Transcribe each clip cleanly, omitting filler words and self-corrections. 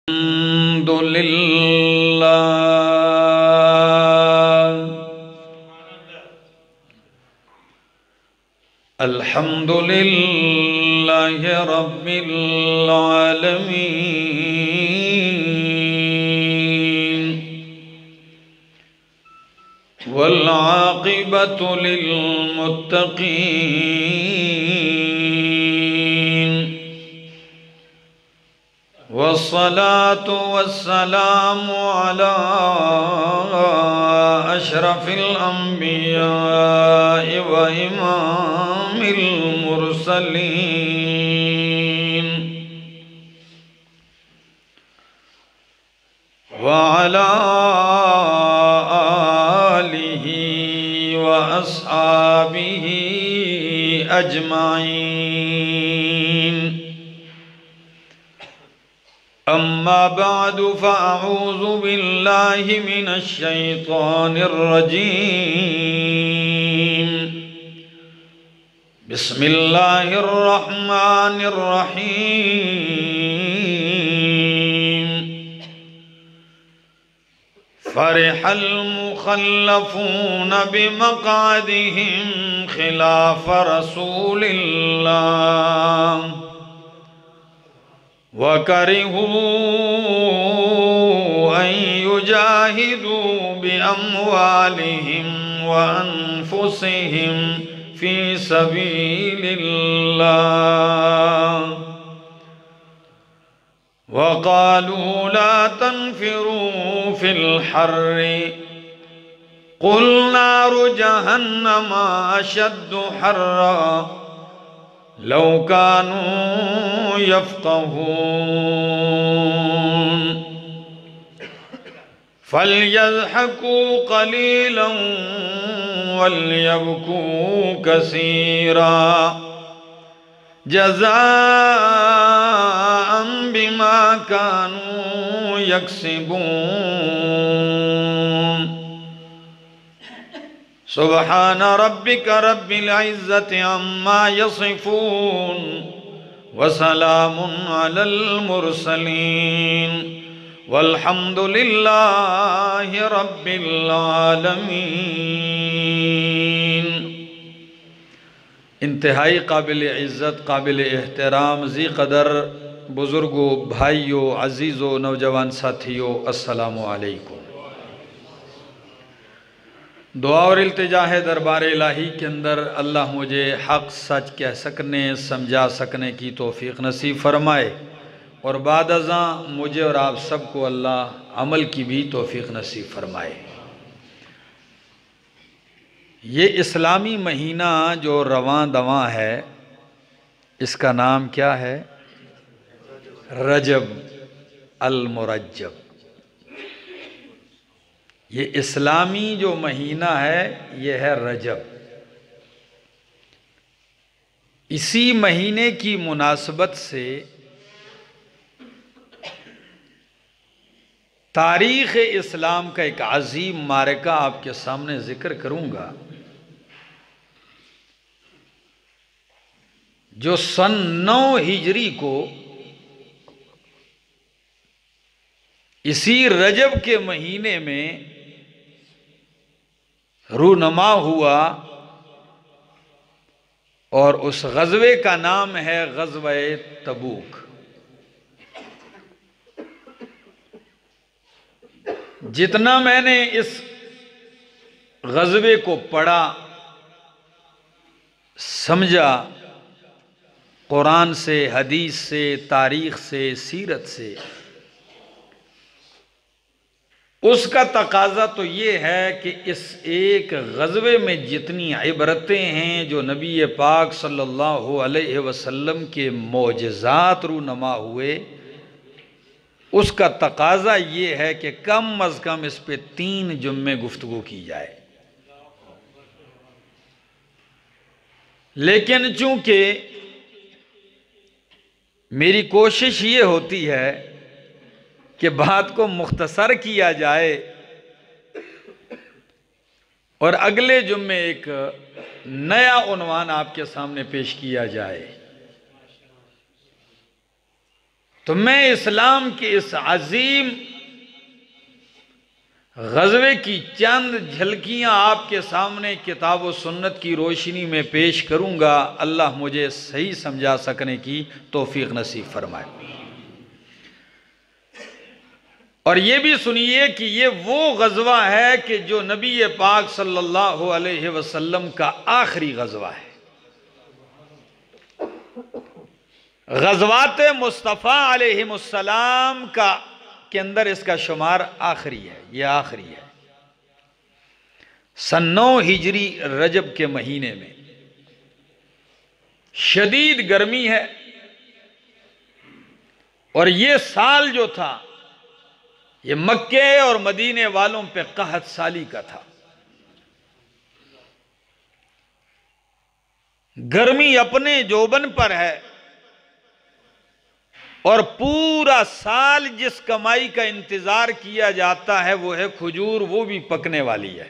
الحمد للہ الحمد للہ رب العالمین والعاقبۃ للمتقین والصلاة والسلام على أشرف الأنبياء وإمام المرسلين وعلى آله وأصحابه أجمعين أما بعد فأعوذ بالله من الشيطان الرجيم بسم الله الرحمن الرحيم فرح المخلفون بمقعدهم خلاف رسول الله وَكَرِهُوا أَن يُجَاهِدُوا بِأَمْوَالِهِمْ وَأَنفُسِهِمْ فِي سَبِيلِ اللَّهِ وَقَالُوا لَا تَنْفِرُوا فِي الْحَرِّ قُلْ نَارُ جَهَنَّمَ أَشَدُّ حَرًّا لو كانوا يفقهون فليضحكوا قليلا وليبكوا كثيرا جزاء بما كانوا يكسبون سبحان ربك رب العزة عما يصفون وسلام على المرسلين والحمد لله رب العالمين۔ انتہائی قابل عزت، قابل احترام، ذی قدر بزرگوں، بھائیوں، عزیزوں، نوجوان ساتھیوں، السلام علیکم۔ دعا اور التجا ہے دربار الہی کے اندر اللہ مجھے حق سچ کہہ سکنے، سمجھا سکنے کی توفیق نصیب فرمائے، اور بعد ازاں مجھے اور آپ سب کو اللہ عمل کی بھی توفیق نصیب فرمائے۔ یہ اسلامی مہینہ جو رواں دواں ہے، اس کا نام کیا ہے؟ رجب المرجب۔ یہ اسلامی جو مہینہ ہے یہ ہے رجب۔ اسی مہینے کی مناسبت سے تاریخ اسلام کا ایک عظیم معرکہ آپ کے سامنے ذکر کروں گا، جو سن 9 ہجری کو اسی رجب کے مہینے میں رونما ہوا، اور اس غزوے کا نام ہے غزوہ تبوک۔ جتنا میں نے اس غزوے کو پڑھا، سمجھا، قرآن سے، حدیث سے، تاریخ سے، سیرت سے، اس کا تقاضا تو یہ ہے کہ اس ایک غزوے میں جتنی عبرتیں ہیں، جو نبی پاک صلی اللہ علیہ وسلم کے معجزات رونما ہوئے، اس کا تقاضا یہ ہے کہ کم از کم اس پہ 3 جمعے گفتگو کی جائے۔ لیکن چونکہ میری کوشش یہ ہوتی ہے کہ بات کو مختصر کیا جائے، اور اگلے جمعے ایک نیا عنوان آپ کے سامنے پیش کیا جائے، تو میں اسلام کے اس عظیم غزوے کی چند جھلکیاں آپ کے سامنے کتاب و سنت کی روشنی میں پیش کروں گا۔ اللہ مجھے صحیح سمجھا سکنے کی توفیق نصیب فرمائے۔ اور یہ بھی سنیے کہ یہ وہ غزوہ ہے کہ جو نبی پاک صلی اللہ علیہ وسلم کا آخری غزوہ ہے۔ غزوات مصطفیٰ علیہ السلام کے اندر اس کا شمار آخری ہے، یہ آخری ہے۔ سن 9 ہجری رجب کے مہینے میں شدید گرمی ہے، اور یہ سال جو تھا یہ مکے اور مدینے والوں پہ قحط سالی کا تھا۔ گرمی اپنے جوبن پر ہے، اور پورا سال جس کمائی کا انتظار کیا جاتا ہے وہ ہے کھجور، وہ بھی پکنے والی ہے۔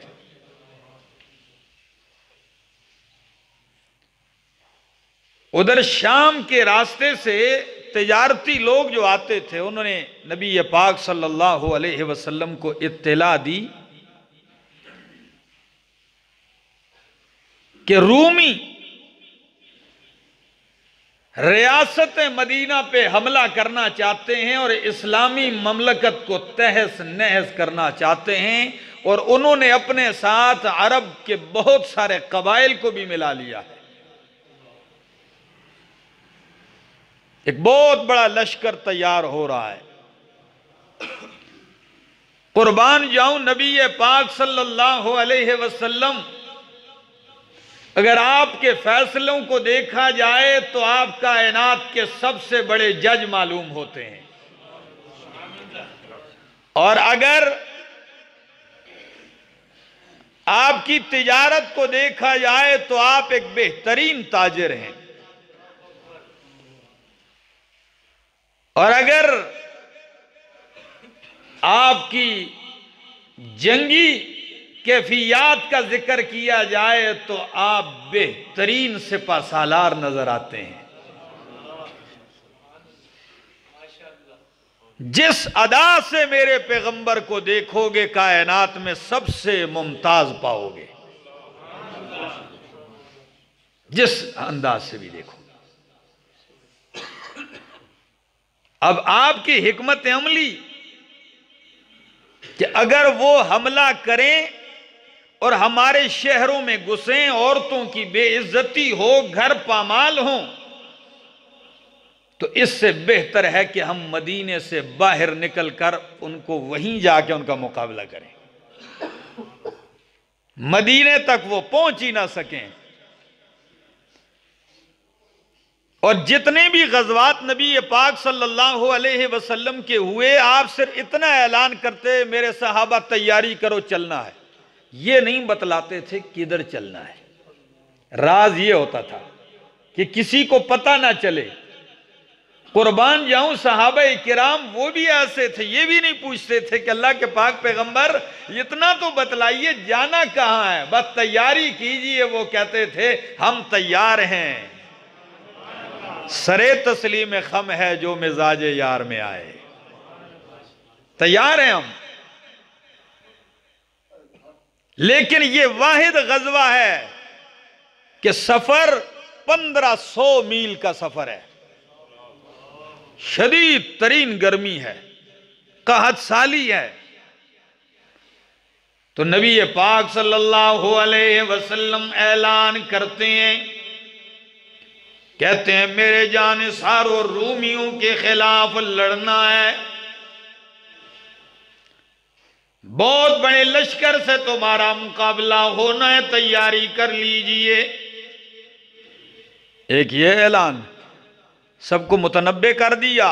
ادھر شام کے راستے سے تجارتی لوگ جو آتے تھے، انہوں نے نبی پاک صلی اللہ علیہ وسلم کو اطلاع دی کہ رومی ریاست مدینہ پہ حملہ کرنا چاہتے ہیں اور اسلامی مملکت کو تہس نہس کرنا چاہتے ہیں، اور انہوں نے اپنے ساتھ عرب کے بہت سارے قبائل کو بھی ملا لیا ہے۔ ایک بہت بڑا لشکر تیار ہو رہا ہے۔ قربان جاؤں نبی پاک صلی اللہ علیہ وسلم، اگر آپ کے فیصلوں کو دیکھا جائے تو آپ کائنات کے سب سے بڑے جج معلوم ہوتے ہیں، اور اگر آپ کی تجارت کو دیکھا جائے تو آپ ایک بہترین تاجر ہیں، اور اگر آپ کی جنگی کیفیات کا ذکر کیا جائے تو آپ بہترین سپہ سالار نظر آتے ہیں۔ جس ادا سے میرے پیغمبر کو دیکھو گے کائنات میں سب سے ممتاز پاؤ گے، جس انداز سے بھی دیکھو۔ اب آپ کی حکمت عملی کہ اگر وہ حملہ کریں اور ہمارے شہروں میں گھسیں، عورتوں کی بے عزتی ہو، گھر پامال ہوں، تو اس سے بہتر ہے کہ ہم مدینے سے باہر نکل کر ان کو وہیں جا کے ان کا مقابلہ کریں، مدینے تک وہ پہنچ ہی نہ سکیں۔ اور جتنے بھی غزوات نبی پاک صلی اللہ علیہ وسلم کے ہوئے، آپ صرف اتنا اعلان کرتے میرے صحابہ تیاری کرو چلنا ہے، یہ نہیں بتلاتے تھے کدھر چلنا ہے۔ راز یہ ہوتا تھا کہ کسی کو پتہ نہ چلے۔ قربان جاؤں صحابہ کرام وہ بھی ایسے تھے، یہ بھی نہیں پوچھتے تھے کہ اللہ کے پاک پیغمبر اتنا تو بتلائیے جانا کہاں ہے، بس تیاری کیجئے۔ وہ کہتے تھے ہم تیار ہیں، سرے تسلیم خم ہے جو مزاج یار میں آئے، تیار ہیں ہم۔ لیکن یہ واحد غزوہ ہے کہ سفر 1500 میل کا سفر ہے، شدید ترین گرمی ہے، قحط سالی ہے۔ تو نبی پاک صلی اللہ علیہ وسلم اعلان کرتے ہیں، کہتے ہیں میرے جانثاروں رومیوں کے خلاف لڑنا ہے، بہت بڑے لشکر سے تمہارا مقابلہ ہونا ہے، تیاری کر لیجئے۔ ایک یہ اعلان سب کو متنبع کر دیا۔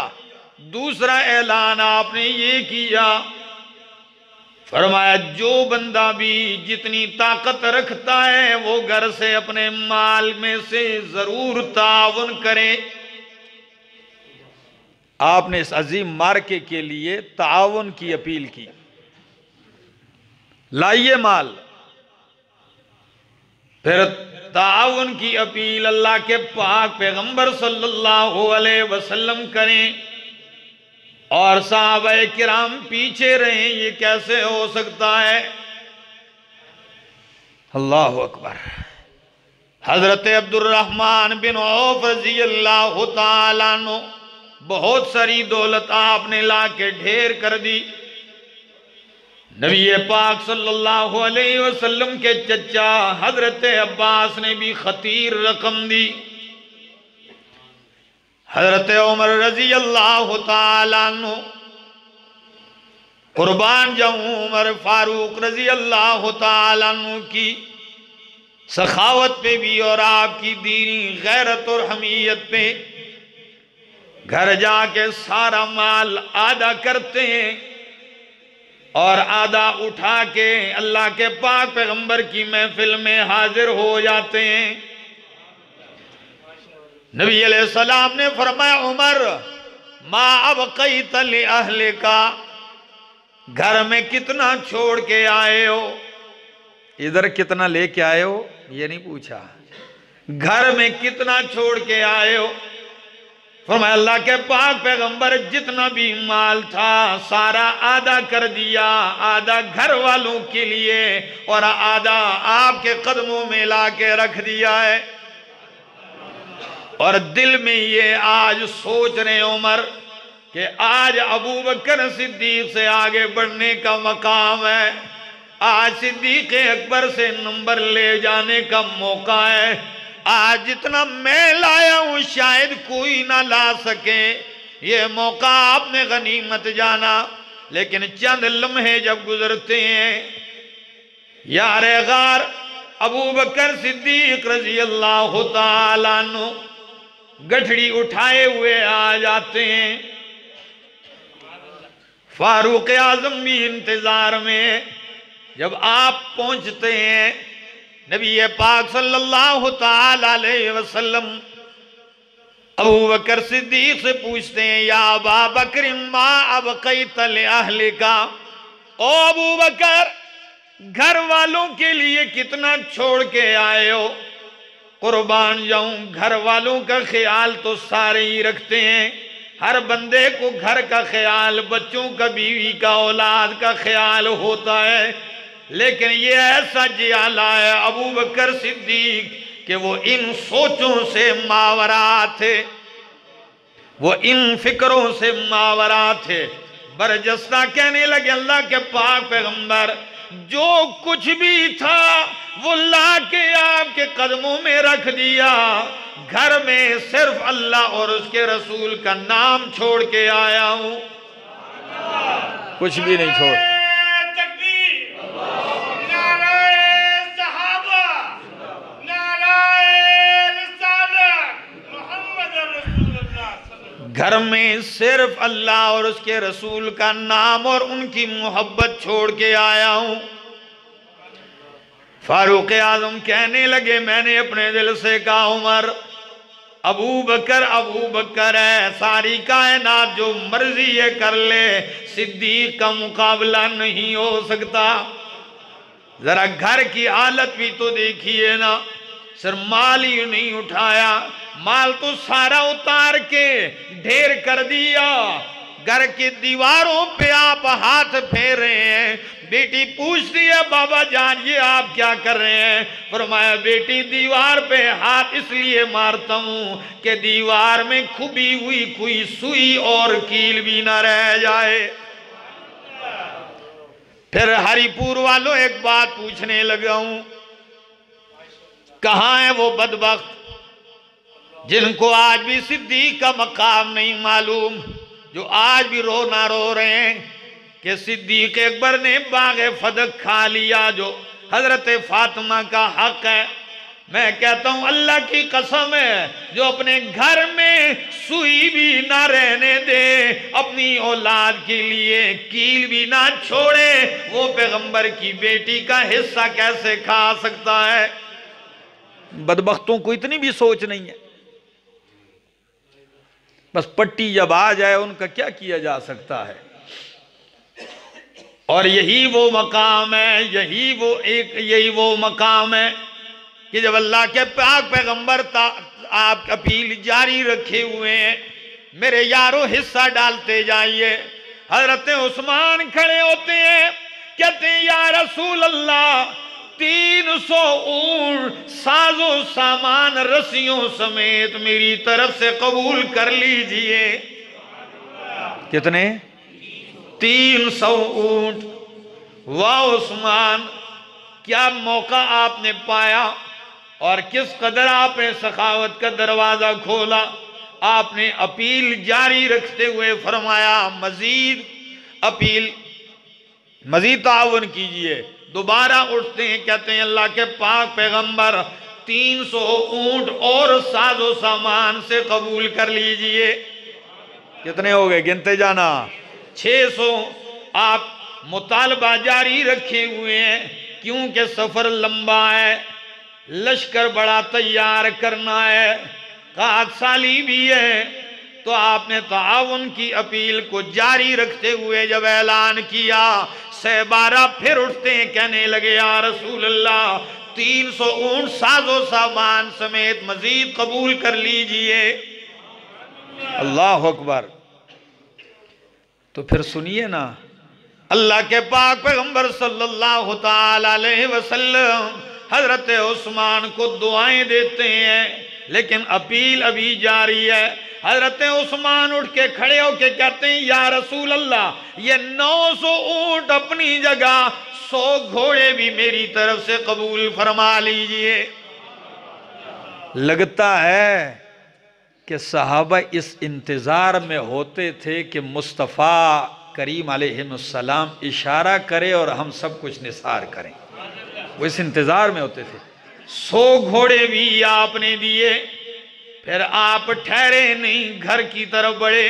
دوسرا اعلان آپ نے یہ کیا، فرمایا جو بندہ بھی جتنی طاقت رکھتا ہے وہ گھر سے اپنے مال میں سے ضرور تعاون کرے۔ آپ نے اس عظیم مارکے کے لیے تعاون کی اپیل کی، لائیے مال، پھر تعاون کی اپیل اللہ کے پاک پیغمبر صلی اللہ علیہ وسلم کریں۔ اور صحابہ کرام پیچھے رہیں، یہ کیسے ہو سکتا ہے؟ اللہ اکبر۔ حضرت عبد الرحمن بن عوف رضی اللہ تعالیٰ عنہ، بہت ساری دولت آپ نے لا کے ڈھیر کر دی۔ نبی پاک صلی اللہ علیہ وسلم کے چچا حضرت عباس نے بھی خطیر رقم دی۔ حضرت عمر رضی اللہ تعالیٰ عنہ، قربان جاؤں عمر فاروق رضی اللہ تعالیٰ عنہ کی سخاوت پہ بھی اور آپ کی دینی غیرت اور حمیت پہ، گھر جا کے سارا مال آدھا کرتے ہیں اور آدھا اٹھا کے اللہ کے پاک پیغمبر کی محفل میں حاضر ہو جاتے ہیں۔ نبی علیہ السلام نے فرمایا عمر ما ابقیت لأہلک، گھر میں کتنا چھوڑ کے آئے ہو؟ ادھر کتنا لے کے آئے ہو یہ نہیں پوچھا، گھر میں کتنا چھوڑ کے آئے ہو؟ فرمایا اللہ کے پاک پیغمبر جتنا بھی مال تھا سارا آدھا کر دیا، آدھا گھر والوں کے لیے اور آدھا آپ کے قدموں میں لا کے رکھ دیا ہے۔ اور دل میں یہ آج سوچ رہے عمر کہ آج ابو بکر صدیق سے آگے بڑھنے کا مقام ہے، آج صدیق اکبر سے نمبر لے جانے کا موقع ہے، آج جتنا میں لایا ہوں شاید کوئی نہ لا سکے، یہ موقع آپ نے غنیمت جانا۔ لیکن چند لمحے جب گزرتے ہیں، یار غار ابو بکر صدیق رضی اللہ تعالیٰ عنہ گٹھڑی اٹھائے ہوئے آ جاتے ہیں۔ فاروق اعظم بھی انتظار میں، جب آپ پہنچتے ہیں نبی پاک صلی اللہ تعالیٰ علیہ وسلم ابو بکر صدیق سے پوچھتے ہیں یا ابا بکر ما ابقیت لأہلک، او ابو بکر گھر والوں کے لیے کتنا چھوڑ کے آئے ہو؟ قربان جاؤں گھر والوں کا خیال تو سارے ہی رکھتے ہیں، ہر بندے کو گھر کا خیال، بچوں کا، بیوی کا، اولاد کا خیال ہوتا ہے، لیکن یہ ایسا جیالہ ہے ابو بکر صدیق کہ وہ ان سوچوں سے ماورا تھے، وہ ان فکروں سے ماورا تھے۔ برجستہ کہنے لگے اللہ کے پاک پیغمبر جو کچھ بھی تھا وہ لا کے آپ کے قدموں میں رکھ دیا، گھر میں صرف اللہ اور اس کے رسول کا نام چھوڑ کے آیا ہوں، کچھ بھی نہیں چھوڑ۔ گھر میں صرف اللہ اور اس کے رسول کا نام اور ان کی محبت چھوڑ کے آیا ہوں۔ فاروق اعظم کہنے لگے میں نے اپنے دل سے کہا عمر ابو بکر ہے، ساری کائنات جو مرضی ہے کر لے، صدیق کا مقابلہ نہیں ہو سکتا۔ ذرا گھر کی حالت بھی تو دیکھیے نا، صرف مال ہی نہیں اٹھایا، مال تو سارا اتار کے ڈھیر کر دیا، گھر کی دیواروں پہ آپ ہاتھ پھیر رہے ہیں۔ بیٹی پوچھتی ہے بابا جان یہ آپ کیا کر رہے ہیں؟ فرمایا بیٹی دیوار پہ ہاتھ اس لیے مارتا ہوں کہ دیوار میں کھبی ہوئی کوئی سوئی اور کیل بھی نہ رہ جائے۔ پھر ہری پور والوں ایک بات پوچھنے لگا ہوں، کہاں ہے وہ بدبخت جن کو آج بھی صدیق کا مقام نہیں معلوم، جو آج بھی رو رہے ہیں کہ صدیق اکبر نے باغ فدق کھا لیا جو حضرت فاطمہ کا حق ہے۔ میں کہتا ہوں اللہ کی قسم ہے جو اپنے گھر میں سوئی بھی نہ رہنے دے، اپنی اولاد کے لیے کیل بھی نہ چھوڑے، وہ پیغمبر کی بیٹی کا حصہ کیسے کھا سکتا ہے؟ بدبختوں کو اتنی بھی سوچ نہیں ہے، بس پٹی جب آ جائے ان کا کیا کیا جا سکتا ہے۔ اور یہی وہ مقام ہے، یہی وہ مقام ہے کہ جب اللہ کے پاک پیغمبر آپ اپیل جاری رکھے ہوئے ہیں میرے یارو حصہ ڈالتے جائیے۔ حضرت عثمان کھڑے ہوتے ہیں، کہتے ہیں یا رسول اللہ 300 اونٹ ساز و سامان رسیوں سمیت میری طرف سے قبول کر لیجئے۔ کتنے؟ 300 اونٹ۔ واہ عثمان، کیا موقع آپ نے پایا اور کس قدر آپ نے سخاوت کا دروازہ کھولا۔ آپ نے اپیل جاری رکھتے ہوئے فرمایا مزید اپیل، مزید تعاون کیجئے۔ دوبارہ اٹھتے ہیں، کہتے ہیں اللہ کے پاک پیغمبر 300 اونٹ اور ساز و سامان سے قبول کر لیجئے۔ کتنے ہو گئے؟ گنتے جانا۔ 600۔ آپ مطالبہ جاری رکھے ہوئے ہیں کیونکہ سفر لمبا ہے، لشکر بڑا تیار کرنا ہے، قحط سالی بھی ہے، تو آپ نے تعاون کی اپیل کو جاری رکھتے ہوئے جب اعلان کیا، 12 پھر اٹھتے ہیں، کہنے لگے یا رسول اللہ 300 اونٹ ساز و سامان سمیت مزید قبول کر لیجئے۔ اللہ اکبر۔ تو پھر سنیے نا، اللہ کے پاک پیغمبر صلی اللہ تعالی علیہ وسلم حضرت عثمان کو دعائیں دیتے ہیں، لیکن اپیل ابھی جاری ہے۔ حضرت عثمان اٹھ کے کھڑے ہو کے کہتے ہیں یا رسول اللہ یہ 900 اونٹ اپنی جگہ، 100 گھوڑے بھی میری طرف سے قبول فرما لیجئے۔ لگتا ہے کہ صحابہ اس انتظار میں ہوتے تھے کہ مصطفیٰ کریم علیہ السلام اشارہ کرے اور ہم سب کچھ نثار کریں، وہ اس انتظار میں ہوتے تھے۔ 100 گھوڑے بھی آپ نے دیے، پھر آپ ٹھہرے نہیں، گھر کی طرف بڑھے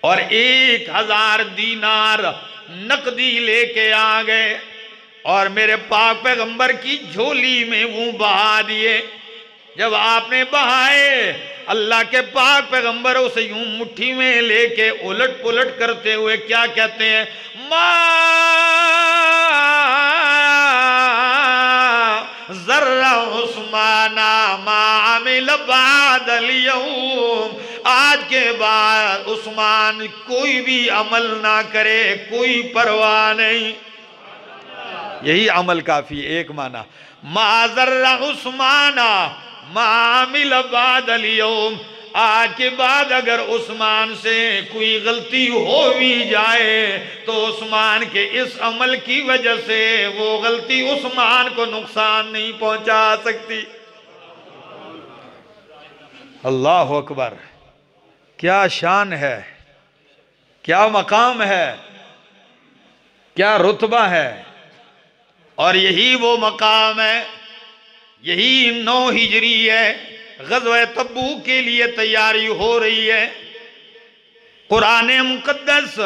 اور 1000 دینار نقدی لے کے آ گئے اور میرے پاک پیغمبر کی جھولی میں وہ بہا دیے۔ جب آپ نے بہائے، اللہ کے پاک پیغمبر اسے یوں مٹھی میں لے کے الٹ پلٹ کرتے ہوئے کیا کہتے ہیں؟ ذرہ عثمانہ ما عمل بعد اليوم، آج کے بعد عثمان کوئی بھی عمل نہ کرے، کوئی پرواہ نہیں۔ یہی عمل کافی، ایک معنی ما ذرہ عثمانہ ما عمل بعد اليوم، آج کے بعد اگر عثمان سے کوئی غلطی ہو بھی جائے تو عثمان کے اس عمل کی وجہ سے وہ غلطی عثمان کو نقصان نہیں پہنچا سکتی۔ اللہ اکبر، کیا شان ہے، کیا مقام ہے، کیا رتبہ ہے، اور یہی وہ مقام ہے، یہی 9 ہجری ہے۔ غزوہ تبوک کے لیے تیاری ہو رہی ہے۔ قرآن مقدس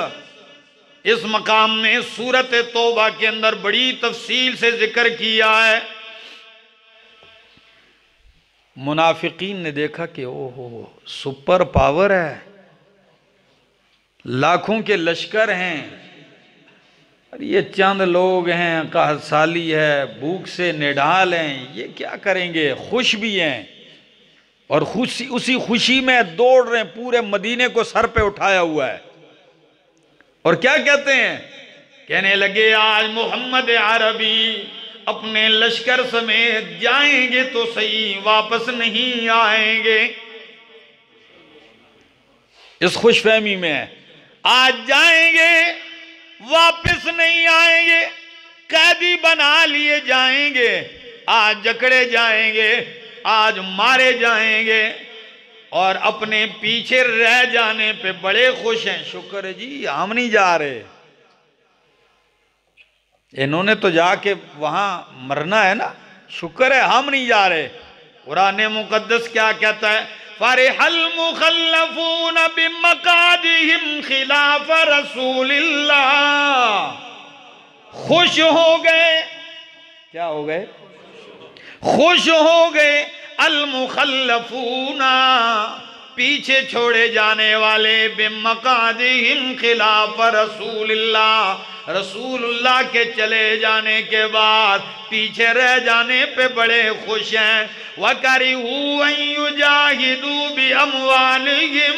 اس مقام میں سورۃ توبہ کے اندر بڑی تفصیل سے ذکر کیا ہے۔ منافقین نے دیکھا کہ اوہ سپر پاور ہے، لاکھوں کے لشکر ہیں، اور یہ چند لوگ ہیں، قحط سالی ہے، بھوک سے نڈال ہیں، یہ کیا کریں گے؟ خوش بھی ہیں اور اسی خوشی میں دوڑ رہے ہیں، پورے مدینے کو سر پہ اٹھایا ہوا ہے۔ اور کیا کہتے ہیں؟ کہنے لگے آج محمد عربی اپنے لشکر سمیت جائیں گے تو صحیح، واپس نہیں آئیں گے۔ اس خوش فہمی میں آج جائیں گے واپس نہیں آئیں گے، قیدی بنا لیے جائیں گے، آج جکڑے جائیں گے، آج مارے جائیں گے، اور اپنے پیچھے رہ جانے پہ بڑے خوش ہیں۔ شکر ہے جی ہم نہیں جا رہے، انہوں نے تو جا کے وہاں مرنا ہے نا، شکر ہے ہم نہیں جا رہے۔ قرآن مقدس کیا کہتا ہے؟ فرح المخلفون بمقعدہم خلاف رسول اللہ، خوش ہو گئے، کیا ہو گئے؟ خوش ہو گئے المخلفون، پیچھے چھوڑے جانے والے بمقعدہم خلاف رسول اللہ، رسول اللہ کے چلے جانے کے بعد پیچھے رہ جانے پہ بڑے خوش ہیں۔ وَكَرِهُوا أَن يُجَاهِدُوا بِأَمْوَالِهِمْ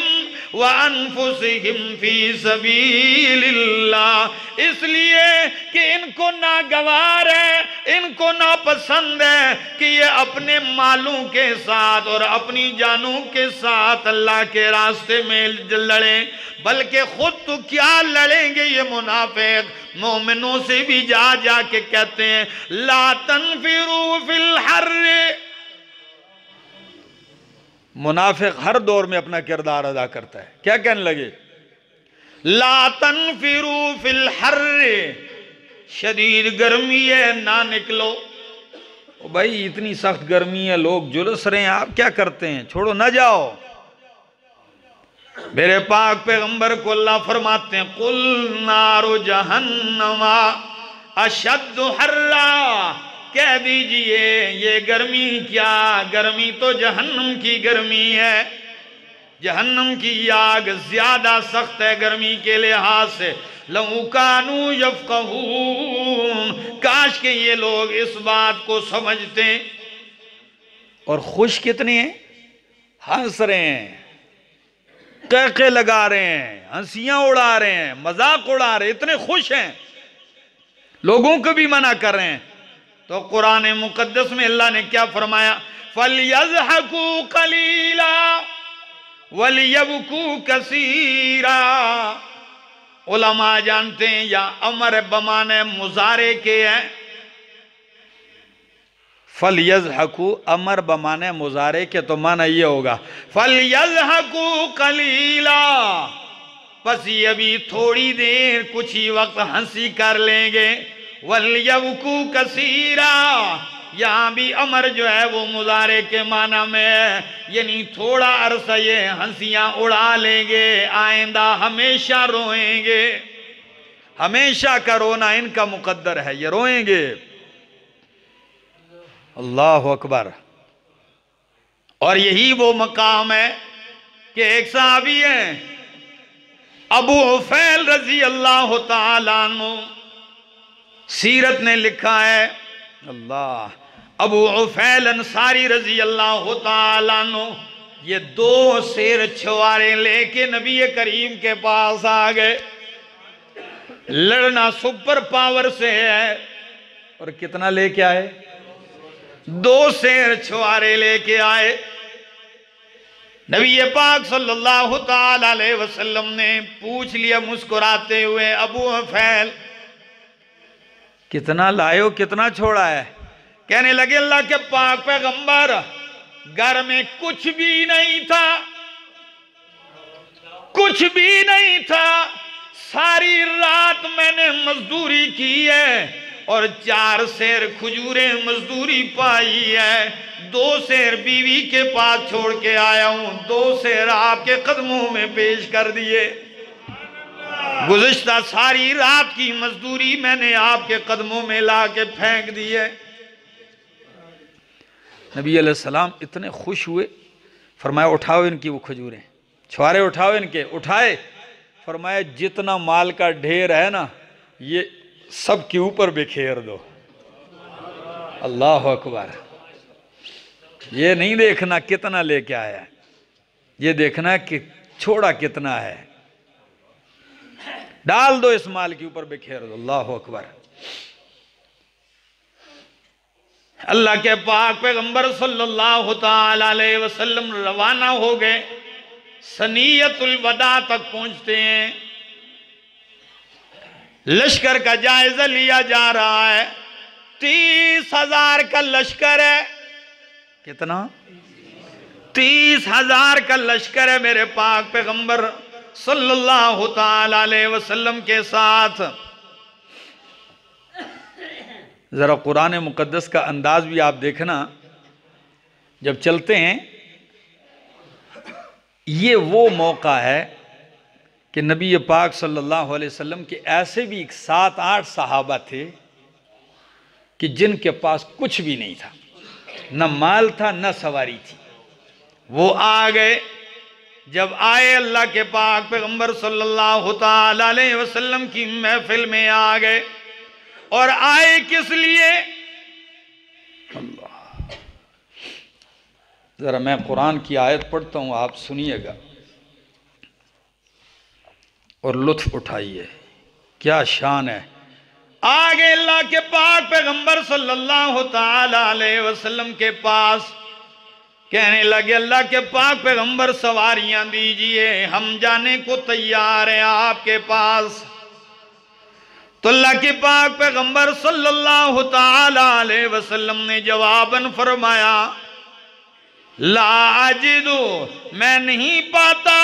وَأَنفُسِهِمْ فِي سَبِيلِ اللَّهِ، اس لیے کہ ان کو ناگوار ہے، ان کو ناپسند ہے کہ یہ اپنے مالوں کے ساتھ اور اپنی جانوں کے ساتھ اللہ کے راستے میں لڑیں، بلکہ خود تو کیا لڑیں گے یہ منافق، مومنوں سے بھی جا جا کے کہتے ہیں لا تنفروا فی الحر۔ منافق ہر دور میں اپنا کردار ادا کرتا ہے، کیا کہنے لگے؟ لا تنفروا فی الحر، شدید گرمی ہے نہ نکلو۔ بھائی اتنی سخت گرمی ہے، لوگ جلس رہے ہیں، آپ کیا کرتے ہیں؟ چھوڑو نہ جاؤ۔ میرے پاک پیغمبر کو اللہ فرماتے ہیں قُلْ نَارُ جَهَنَّمَ أَشَدُّ حَرًّا، کہہ دیجئے یہ گرمی کیا، گرمی تو جہنم کی گرمی ہے، جہنم کی آگ زیادہ سخت ہے گرمی کے لحاظ سے۔ لَوْ كَانُوا يَفْقَهُونَ، کاش کہ یہ لوگ اس بات کو سمجھتے۔ اور خوش کتنے ہیں؟ ہنس رہے ہیں، قہقہ لگا رہے ہیں، ہنسیاں اڑا رہے ہیں، مذاق اڑا رہے ہیں، اتنے خوش ہیں، لوگوں کو بھی منع کر رہے ہیں۔ تو قرآن مقدس میں اللہ نے کیا فرمایا؟ فَلْيَضْحَكُوا قَلِيلًا وَلْيَبْكُوا كَثِيرًا۔ علماء جانتے ہیں یا امر بمانے مضارع کے ہیں، فَلْيَضْحَكُوا امر بمانے مضارع کے تو معنی یہ ہوگا فَلْيَضْحَكُوا قَلِيلًا، پس یہ بھی تھوڑی دیر کچھ ہی وقت ہنسی کر لیں گے۔ وَلْيَبْكُوا كَثِيرًا، یہاں بھی امر جو ہے وہ مضارع کے معنی میں ہے، یعنی تھوڑا عرصہ یہ ہنسیاں اڑا لیں گے، آئندہ ہمیشہ روئیں گے، ہمیشہ کا رونا ان کا مقدر ہے، یہ روئیں گے۔ اللہ اکبر۔ اور یہی وہ مقام ہے کہ ایک صحابی ہیں ابو عفیل رضی اللہ تعالیٰ عنہ، سیرت نے لکھا ہے، اللہ، ابو عفیل انصاری رضی اللہ تعالیٰ عنہ یہ 2 شیر چھوارے لے کے نبی کریم کے پاس آ گئے۔ لڑنا سپر پاور سے ہے، اور کتنا لے کے آئے؟ 2 شیر چھوارے لے کے آئے۔ نبی پاک صلی اللہ تعالیٰ علیہ وسلم نے پوچھ لیا مسکراتے ہوئے ابو عفیل کتنا لائے ہو، کتنا چھوڑا ہے؟ کہنے لگے اللہ کے پاک پیغمبر گھر میں کچھ بھی نہیں تھا، کچھ بھی نہیں تھا، ساری رات میں نے مزدوری کی ہے اور 4 سیر کھجوریں مزدوری پائی ہے، 2 سیر بیوی کے پاس چھوڑ کے آیا ہوں، 2 سیر آپ کے قدموں میں پیش کر دیے۔ گزشتہ ساری رات کی مزدوری میں نے آپ کے قدموں میں لا کے پھینک دیے۔ نبی علیہ السلام اتنے خوش ہوئے، فرمایا اٹھاؤ ان کی وہ کھجوریں، چھوارے اٹھاؤ ان کے، اٹھائے، فرمایا جتنا مال کا ڈھیر ہے نا یہ سب کے اوپر بکھیر دو۔ اللہ اکبر۔ یہ نہیں دیکھنا کتنا لے کے آیا ہے، یہ دیکھنا کہ چھوڑا کتنا ہے، ڈال دو اس مال کے اوپر بکھیر دو۔ اللہ اکبر۔ اللہ کے پاک پیغمبر صلی اللہ تعالی علیہ وسلم روانہ ہو گئے، ثنیۃ الوداع تک پہنچتے ہیں، لشکر کا جائزہ لیا جا رہا ہے، 30,000 کا لشکر ہے، کتنا؟ 30,000 کا لشکر ہے میرے پاک پیغمبر صلی اللہ تعالی علیہ وسلم کے ساتھ۔ ذرا قرآن مقدس کا انداز بھی آپ دیکھنا، جب چلتے ہیں یہ وہ موقع ہے کہ نبی پاک صلی اللہ علیہ وسلم کے ایسے بھی 7-8 صحابہ تھے کہ جن کے پاس کچھ بھی نہیں تھا، نہ مال تھا نہ سواری تھی، وہ آ گئے جب آئے اللہ کے پاک پیغمبر صلی اللہ تعالی علیہ وسلم کی محفل میں آ گئے، اور آئے کس لیے؟ اللہ، ذرا میں قرآن کی آیت پڑھتا ہوں، آپ سنیے گا اور لطف اٹھائیے، کیا شان ہے۔ آگے اللہ کے پاک پیغمبر صلی اللہ تعالی علیہ وسلم کے پاس کہنے لگے، اللہ کے پاک پیغمبر سواریاں دیجئے، ہم جانے کو تیار ہیں آپ کے پاس۔ تو اللہ کے پاک پیغمبر صلی اللہ تعالی علیہ وسلم نے جواباً فرمایا، لا اجدو، میں نہیں پاتا،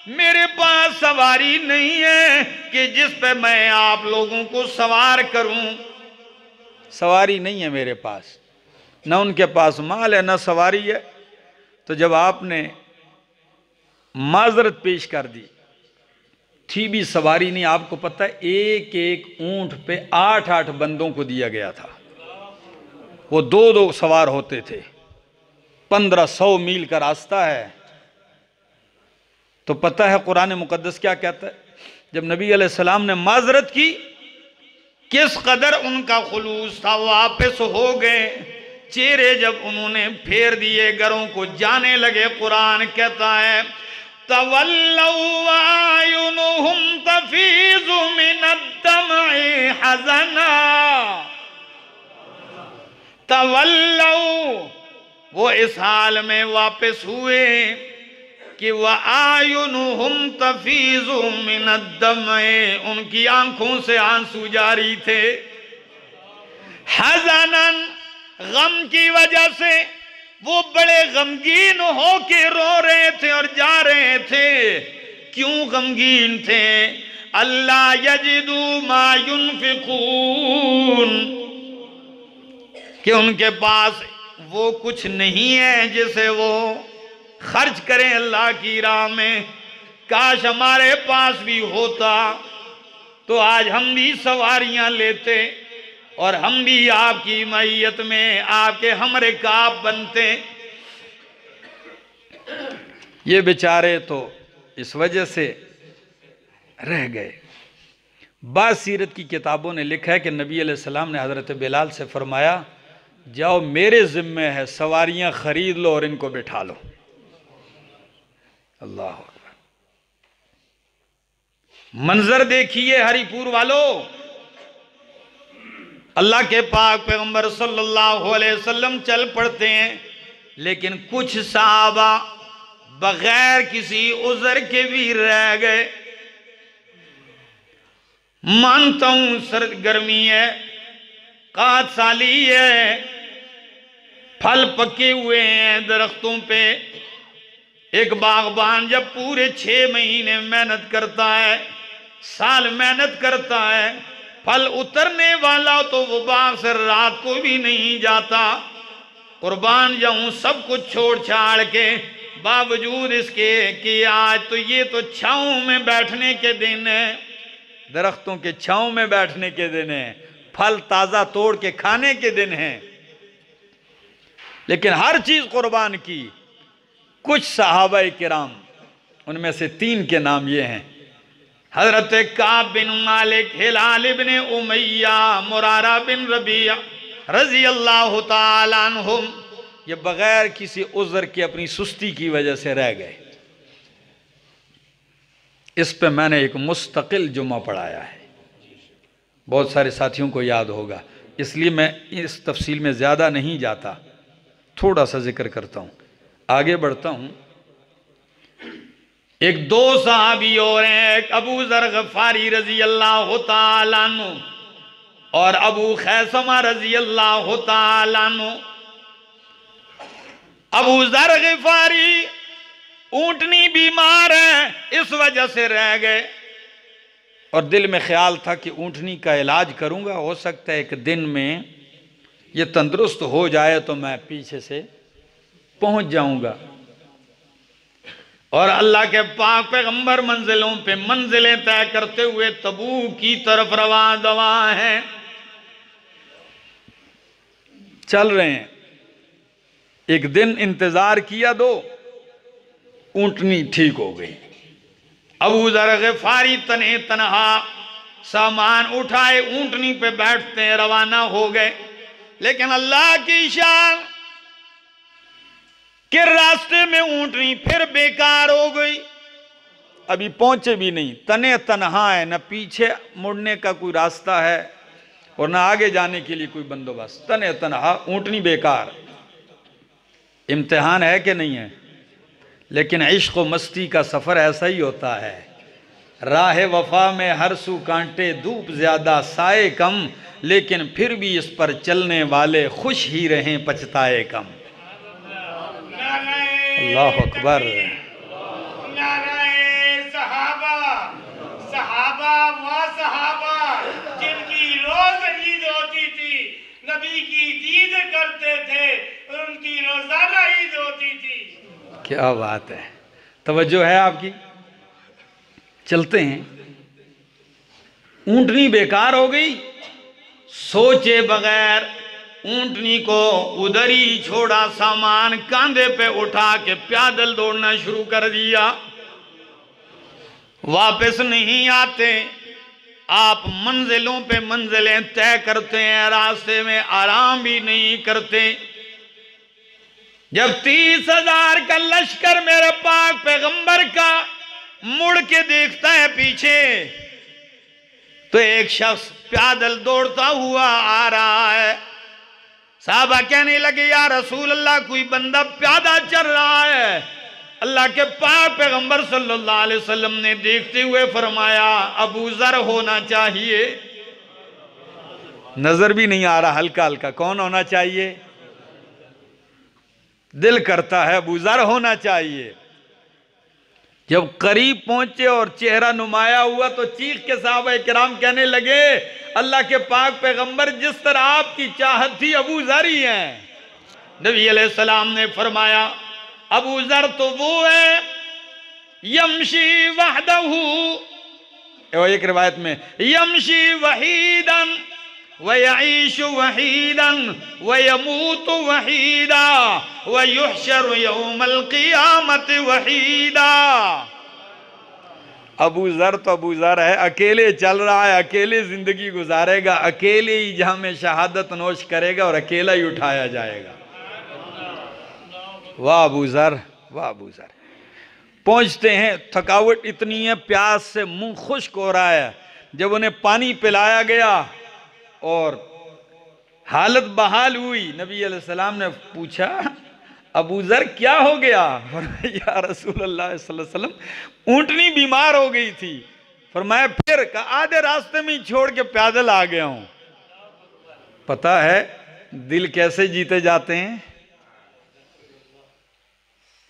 میرے پاس سواری نہیں ہے کہ جس پہ میں آپ لوگوں کو سوار کروں۔ سواری نہیں ہے میرے پاس، نہ ان کے پاس مال ہے نہ سواری ہے۔ تو جب آپ نے معذرت پیش کر دی، تھی بھی سواری نہیں، آپ کو پتہ ہے ایک ایک اونٹ پہ 8 بندوں کو دیا گیا تھا، وہ 2 سوار ہوتے تھے، 1500 میل کا راستہ ہے۔ تو پتہ ہے قرآن مقدس کیا کہتا ہے؟ جب نبی علیہ السلام نے معذرت کی، کس قدر ان کا خلوص تھا، واپس ہو گئے، چہرے جب انہوں نے پھیر دیے، گھروں کو جانے لگے، قرآن کہتا ہے تَوَلَّوْا وَأَعْيُنُهُمْ تَفِيضُ مِنَ الدَّمْعِ حَزَنًا، تَوَلَّوْا، وہ اس حال میں واپس ہوئے کہ وَأَعْيُنُهُمْ تَفِيضُ مِنَ الدَّمْعِ، ان کی آنکھوں سے آنسو جاری تھے، حَزَنًا، غم کی وجہ سے، وہ بڑے غمگین ہو کے رو رہے تھے اور جا رہے تھے۔ کیوں غمگین تھے؟ اللہ یجدوا ما ينفقون، کہ ان کے پاس وہ کچھ نہیں ہے جسے وہ خرچ کریں اللہ کی راہ میں۔ کاش ہمارے پاس بھی ہوتا تو آج ہم بھی سواریاں لیتے اور ہم بھی آپ کی معیت میں آپ کے ہم رکاب بنتے۔ یہ بیچارے تو اس وجہ سے رہ گئے۔ بعض سیرت کی کتابوں نے لکھا ہے کہ نبی علیہ السلام نے حضرت بلال سے فرمایا، جاؤ میرے ذمہ ہے، سواریاں خرید لو اور ان کو بٹھا لو۔ اللہ اکبر، منظر دیکھیے ہری پور والو، اللہ کے پاک پیغمبر صلی اللہ علیہ وسلم چل پڑتے ہیں، لیکن کچھ صحابہ بغیر کسی عذر کے بھی رہ گئے۔ مانتا ہوں سرد گرمی ہے، قحط سالی ہے، پھل پکے ہوئے ہیں درختوں پہ۔ ایک باغبان جب پورے 6 مہینے محنت کرتا ہے، سال محنت کرتا ہے، پھل اترنے والا تو وہ باغ سے رات کو بھی نہیں جاتا۔ قربان جاؤں سب کچھ چھوڑ چھاڑ کے، باوجود اس کے کہ آج تو یہ تو چھاؤں میں بیٹھنے کے دن ہے، درختوں کے چھاؤں میں بیٹھنے کے دن ہے، پھل تازہ توڑ کے کھانے کے دن ہیں، لیکن ہر چیز قربان کی۔ کچھ صحابہ کرام، ان میں سے 3 کے نام یہ ہیں، حضرت کعب بن مالک، ہلال بن امیہ، مرارہ بن ربیعہ رضی اللہ تعالیٰ عنہم، یہ بغیر کسی عذر کے اپنی سستی کی وجہ سے رہ گئے۔ اس پہ میں نے ایک مستقل جمعہ پڑھایا ہے، بہت سارے ساتھیوں کو یاد ہوگا، اس لیے میں اس تفصیل میں زیادہ نہیں جاتا، تھوڑا سا ذکر کرتا ہوں، آگے بڑھتا ہوں۔ ایک 2 صحابی اور ہیں، ایک ابو ذر غفاری رضی اللہ تعالیٰ عنہ اور ابو خیثمہ رضی اللہ تعالیٰ عنہ۔ ابو ذر غفاری اونٹنی بیمار ہے، اس وجہ سے رہ گئے، اور دل میں خیال تھا کہ اونٹنی کا علاج کروں گا، ہو سکتا ہے ایک دن میں یہ تندرست ہو جائے تو میں پیچھے سے پہنچ جاؤں گا۔ اور اللہ کے پاک پیغمبر منزلوں پہ منزلیں طے کرتے ہوئے تبوک کی طرف رواں دواں ہیں، چل رہے ہیں۔ ایک دن انتظار کیا 2، اونٹنی ٹھیک ہو گئی۔ ابو ذر غفاری تنہے تنہا سامان اٹھائے اونٹنی پہ بیٹھتے ہیں، روانہ ہو گئے۔ لیکن اللہ کی شان کہ راستے میں اونٹنی پھر بیکار ہو گئی، ابھی پہنچے بھی نہیں، تنہے تنہا ہے، نہ پیچھے مڑنے کا کوئی راستہ ہے اور نہ آگے جانے کے لیے کوئی بندوبست، تنہے تنہا اونٹنی بیکار۔ امتحان ہے کہ نہیں ہے؟ لیکن عشق و مستی کا سفر ایسا ہی ہوتا ہے، راہ وفا میں ہر سو کانٹے، دھوپ زیادہ سائے کم، لیکن پھر بھی اس پر چلنے والے خوش ہی رہیں پچھتائے کم۔ اللہ اکبر۔ صحابہ جن کی روز عید ہوتی تھی، نبی کی دید کرتے تھے، ان کی روزانہ عید ہوتی تھی۔ کیا بات ہے، توجہ ہے آپ کی؟ چلتے ہیں، اونٹنی بیکار ہو گئی، سوچے بغیر اونٹنی کو ادھر ہی چھوڑا، سامان کاندھے پہ اٹھا کے پیادل دوڑنا شروع کر دیا۔ واپس نہیں آتے، آپ منزلوں پہ منزلیں طے کرتے ہیں، راستے میں آرام بھی نہیں کرتے۔ جب 30,000 کا لشکر میرے پاک پیغمبر کا مڑ کے دیکھتا ہے پیچھے، تو ایک شخص پیادل دوڑتا ہوا آ رہا ہے۔ صحابہ کہنے لگے یا رسول اللہ، کوئی بندہ پیادہ چل رہا ہے۔ اللہ کے پاک پیغمبر صلی اللہ علیہ وسلم نے دیکھتے ہوئے فرمایا ابو ذر ہونا چاہیے۔ نظر بھی نہیں آ رہا، ہلکا ہلکا کون ہونا چاہیے؟ دل کرتا ہے ابو ذر ہونا چاہیے۔ جب قریب پہنچے اور چہرہ نمایاں ہوا تو چیخ کے صحابہ کرام کہنے لگے اللہ کے پاک پیغمبر جس طرح آپ کی چاہت تھی ابو ذر ہی ہیں۔ نبی علیہ السلام نے فرمایا ابو ذر تو وہ ہے یمشی وحدہ، ایک روایت میں یمشی وحیداً ویعیش وحیداً ویموت وحیدا ویحشر یوم القیامت وحیدا۔ ابو ذر تو ابو ذر ہے، اکیلے چل رہا ہے، اکیلے زندگی گزارے گا، اکیلے ہی جہاں میں شہادت نوش کرے گا اور اکیلا ہی اٹھایا جائے گا۔ واہ ابو ذر، واہ ابو ذر۔ پہنچتے ہیں، تھکاوٹ اتنی ہے، پیاس سے منہ خشک ہو رہا ہے۔ جب انہیں پانی پلایا گیا اور حالت بحال ہوئی، نبی علیہ السلام نے پوچھا ابو ذر کیا ہو گیا؟ فرمایا یا رسول اللہ صلی اللہ علیہ وسلم اونٹنی بیمار ہو گئی تھی۔ فرمایا پھر؟ کہا آدھے راستے میں چھوڑ کے پیدل آ گیا ہوں۔ پتہ ہے دل کیسے جیتے جاتے ہیں؟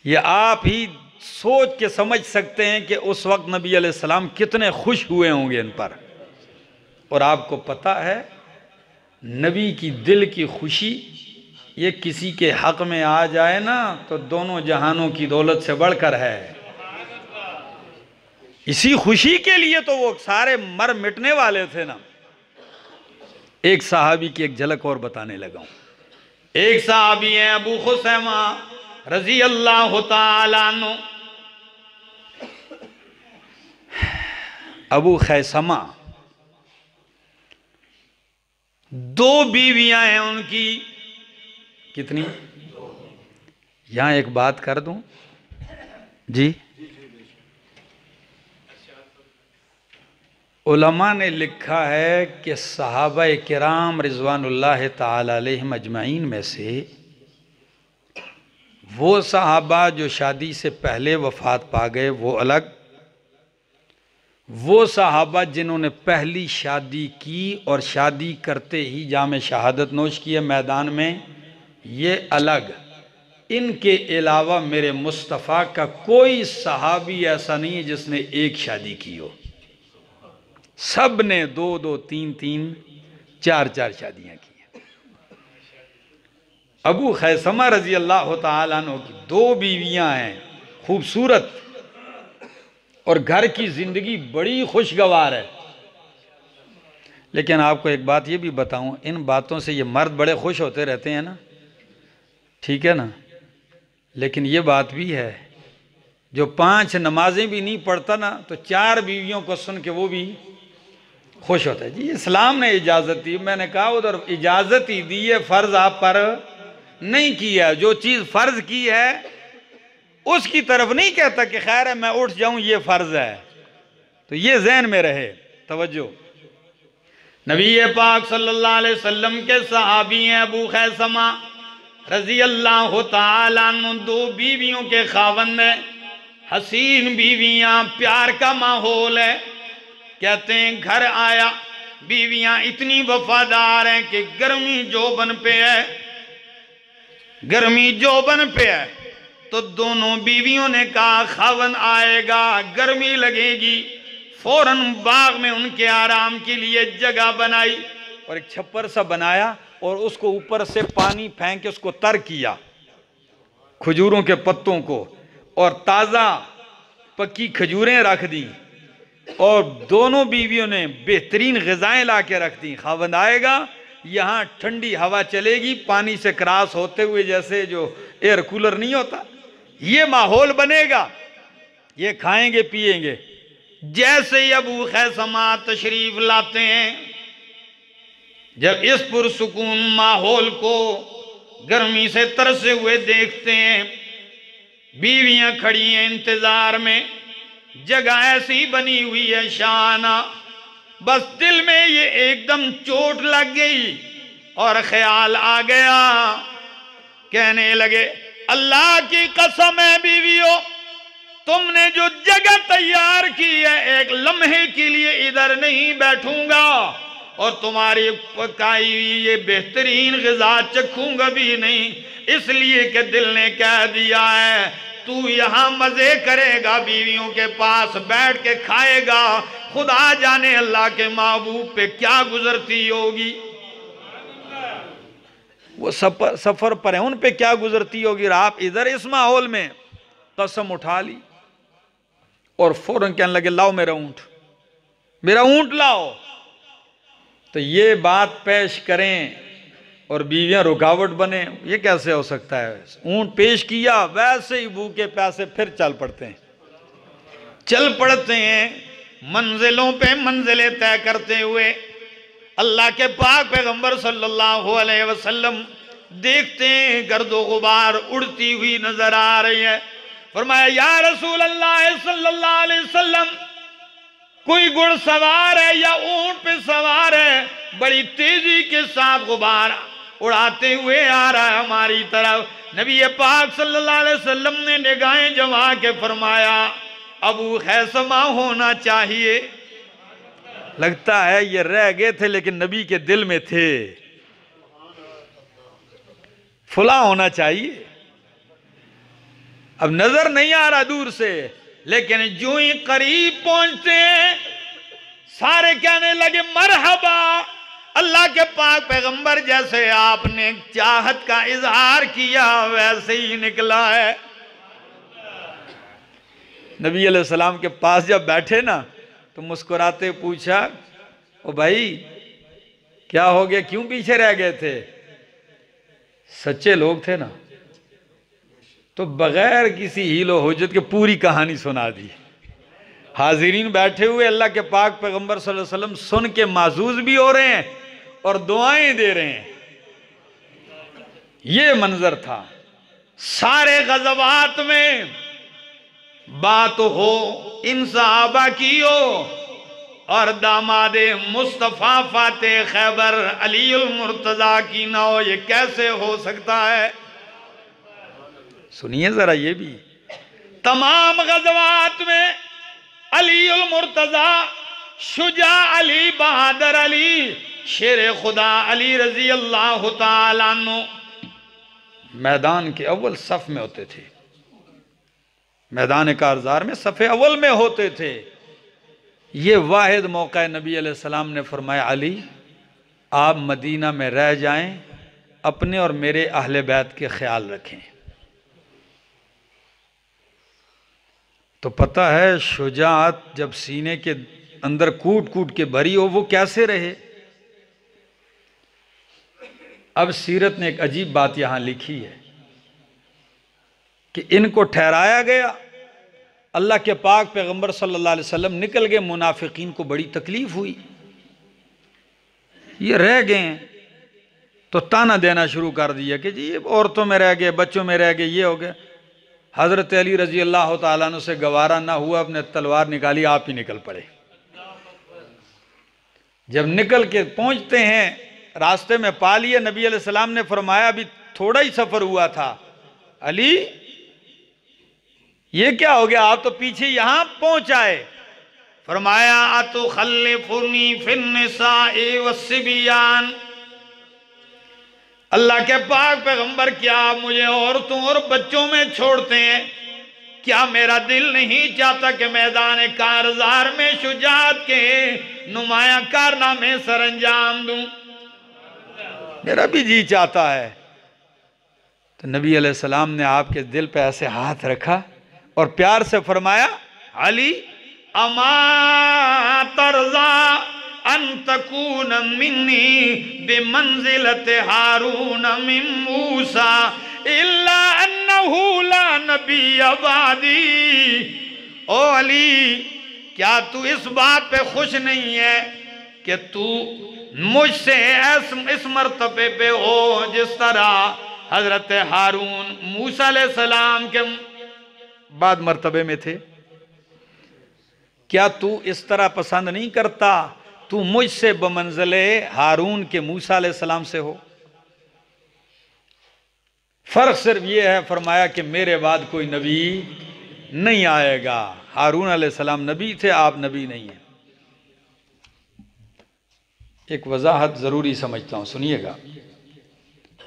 یہ آپ ہی سوچ کے سمجھ سکتے ہیں کہ اس وقت نبی علیہ السلام کتنے خوش ہوئے ہوں گے ان پر۔ اور آپ کو پتہ ہے نبی کی دل کی خوشی یہ کسی کے حق میں آ جائے نا تو دونوں جہانوں کی دولت سے بڑھ کر ہے۔ اسی خوشی کے لیے تو وہ سارے مر مٹنے والے تھے نا۔ ایک صحابی کی ایک جھلک اور بتانے لگا ہوں۔ ایک صحابی ہیں ابو خثیمہ رضی اللہ تعالیٰ عنہ۔ ابو خیثمہ 2 بیویاں ہیں ان کی، کتنی؟ یہاں ایک بات کر دوں جی، علماء نے لکھا ہے کہ صحابہ کرام رضوان اللہ تعالی علیہم اجمعین میں سے وہ صحابہ جو شادی سے پہلے وفات پا گئے وہ الگ، وہ صحابہ جنہوں نے پہلی شادی کی اور شادی کرتے ہی جام شہادت نوش کیے میدان میں، یہ الگ۔ ان کے علاوہ میرے مصطفیٰ کا کوئی صحابی ایسا نہیں ہے جس نے ایک شادی کی ہو، سب نے 2-2 3-3 4-4 شادیاں کی ہیں۔ ابو خیثمہ رضی اللہ تعالیٰ عنہ کی 2 بیویاں ہیں، خوبصورت، اور گھر کی زندگی بڑی خوشگوار ہے۔ لیکن آپ کو ایک بات یہ بھی بتاؤں، ان باتوں سے یہ مرد بڑے خوش ہوتے رہتے ہیں نا، ٹھیک ہے نا، لیکن یہ بات بھی ہے جو 5 نمازیں بھی نہیں پڑھتا نا تو 4 بیویوں کو سن کے وہ بھی خوش ہوتا ہے. جی اسلام نے اجازت دی. میں نے کہا ادھر اجازت ہی دی ہے، فرض آپ پر نہیں کیا. جو چیز فرض کی ہے اس کی طرف نہیں کہتا کہ خیر ہے میں اٹھ جاؤں یہ فرض ہے. تو یہ ذہن میں رہے. توجہ، نبی پاک صلی اللہ علیہ وسلم کے صحابی ہیں ابو خیثمہ رضی اللہ تعالیٰ عنہ، 2 بیویوں کے خاوند ہیں، حسین بیویاں، پیار کا ماحول ہے. کہتے ہیں گھر آیا، بیویاں اتنی وفادار ہیں کہ گرمی جوبن پہ ہے، گرمی جوبن پہ ہے. تو دونوں بیویوں نے کہا خاوند آئے گا، گرمی لگے گی. فوراً باغ میں ان کے آرام کے لیے جگہ بنائی اور ایک چھپر سا بنایا اور اس کو اوپر سے پانی پھینک کے اس کو تر کیا، کھجوروں کے پتوں کو، اور تازہ پکی کھجوریں رکھ دیں. اور دونوں بیویوں نے بہترین غذائیں لا کے رکھ دیں. خاوند آئے گا، یہاں ٹھنڈی ہوا چلے گی پانی سے کراس ہوتے ہوئے، جیسے جو ایئر کولر نہیں ہوتا، یہ ماحول بنے گا، یہ کھائیں گے پیئیں گے. جیسے ہی ابو خیثمہ تشریف لاتے ہیں، جب اس پرسکون ماحول کو گرمی سے ترسے ہوئے دیکھتے ہیں، بیویاں کھڑی ہیں انتظار میں، جگہ ایسی بنی ہوئی ہے شانہ. بس دل میں یہ ایک دم چوٹ لگ گئی اور خیال آ گیا. کہنے لگے اللہ کی قسم ہے بیویوں، تم نے جو جگہ تیار کی ہے ایک لمحے کے لیے ادھر نہیں بیٹھوں گا اور تمہاری پکائی ہوئی یہ بہترین غذا چکھوں گا بھی نہیں، اس لیے کہ دل نے کہہ دیا ہے تو یہاں مزے کرے گا، بیویوں کے پاس بیٹھ کے کھائے گا. خدا جانے اللہ کے محبوب پہ کیا گزرتی ہوگی. وہ سفر پر ہیں، ان پہ کیا گزرتی ہوگی. اور آپ ادھر اس ماحول میں قسم اٹھا لی اور فوراً کہنے لگے لاؤ میرا اونٹ، میرا اونٹ لاؤ. تو یہ بات پیش کریں اور بیویاں رکاوٹ بنے، یہ کیسے ہو سکتا ہے. اونٹ پیش کیا، ویسے ہی بھوکے پیاسے پھر چل پڑتے ہیں، چل پڑتے ہیں منزلوں پہ منزلیں طے کرتے ہوئے. اللہ کے پاک پیغمبر صلی اللہ علیہ وسلم دیکھتے ہیں گرد و غبار اڑتی ہوئی نظر آ رہی ہے. فرمایا یا رسول اللہ صلی اللہ علیہ وسلم، کوئی گھڑ سوار ہے یا اونٹ پہ سوار ہے، بڑی تیزی کے ساتھ غبار اڑاتے ہوئے آ رہا ہے ہماری طرف. نبی پاک صلی اللہ علیہ وسلم نے نگاہیں جما کے فرمایا ابو خیثمہ ہونا چاہیے. لگتا ہے یہ رہ گئے تھے لیکن نبی کے دل میں تھے، فلاں ہونا چاہیے. اب نظر نہیں آ رہا دور سے، لیکن جو ہی قریب پہنچتے ہیں سارے کہنے لگے مرحبا. اللہ کے پاک پیغمبر جیسے آپ نے چاہت کا اظہار کیا ویسے ہی نکلا ہے. نبی علیہ السلام کے پاس جب بیٹھے نا تو مسکراتے پوچھا او بھائی کیا ہو گیا، کیوں پیچھے رہ گئے تھے. سچے لوگ تھے نا تو بغیر کسی ہیل و حجت کے پوری کہانی سنا دی. حاضرین بیٹھے ہوئے اللہ کے پاک پیغمبر صلی اللہ علیہ وسلم سن کے معزوز بھی ہو رہے ہیں اور دعائیں دے رہے ہیں. یہ منظر تھا. سارے غزوات میں بات ہو ان صحابہ کی ہو اور داماد مصطفیٰ فاتح خیبر علی المرتضیٰ کی نہ ہو، یہ کیسے ہو سکتا ہے. سنیے ذرا یہ بھی، تمام غزوات میں علی المرتضیٰ، شجاع علی، بہادر علی، شیر خدا علی رضی اللہ تعالیٰ عنہ میدان کے اول صف میں ہوتے تھے، میدان کارزار میں صف اول میں ہوتے تھے. یہ واحد موقع نبی علیہ السلام نے فرمایا علی آپ مدینہ میں رہ جائیں، اپنے اور میرے اہل بیت کے خیال رکھیں. تو پتہ ہے شجاعت جب سینے کے اندر کوٹ کوٹ کے بھری ہو وہ کیسے رہے. اب سیرت نے ایک عجیب بات یہاں لکھی ہے کہ ان کو ٹھہرایا گیا اللہ کے پاک پیغمبر صلی اللہ علیہ وسلم نکل گئے، منافقین کو بڑی تکلیف ہوئی، یہ رہ گئے ہیں، تو تانا دینا شروع کر دیا کہ جی یہ عورتوں میں رہ گئے، بچوں میں رہ گئے، یہ ہو گیا۔ حضرت علی رضی اللہ تعالیٰ عنہ سے گوارا نہ ہوا، اپنے تلوار نکالی، آپ ہی نکل پڑے۔ جب نکل کے پہنچتے ہیں، راستے میں پا لیے، نبی علیہ السلام نے فرمایا ابھی تھوڑا ہی سفر ہوا تھا، علی یہ کیا ہو گیا، آپ تو پیچھے یہاں پہنچ آئے۔ فرمایا اتخلفنی فی النساء والصبیان، اللہ کے پاک پیغمبر کیا آپ مجھے عورتوں اور بچوں میں چھوڑتے ہیں؟ کیا میرا دل نہیں چاہتا کہ میدان کارزار میں شجاعت کے نمایاں کارنامے سر انجام دوں؟ میرا بھی جی چاہتا ہے۔ تو نبی علیہ السلام نے آپ کے دل پہ ایسے ہاتھ رکھا اور پیار سے فرمایا، علی اما ترضا ان تکون منی بمنزلت ہارون من موسیٰ الا انہو لا نبی بعدی۔ او علی، کیا تو اس بات پہ خوش نہیں ہے کہ تو مجھ سے اس مرتبے پہ ہو جس طرح حضرت ہارون موسیٰ علیہ السلام کے بعد مرتبے میں تھے؟ کیا تو اس طرح پسند نہیں کرتا تو مجھ سے بمنزل ہارون کے موسیٰ علیہ السلام سے ہو؟ فرق صرف یہ ہے، فرمایا کہ میرے بعد کوئی نبی نہیں آئے گا۔ ہارون علیہ السلام نبی تھے، آپ نبی نہیں ہیں۔ ایک وضاحت ضروری سمجھتا ہوں، سنیے گا۔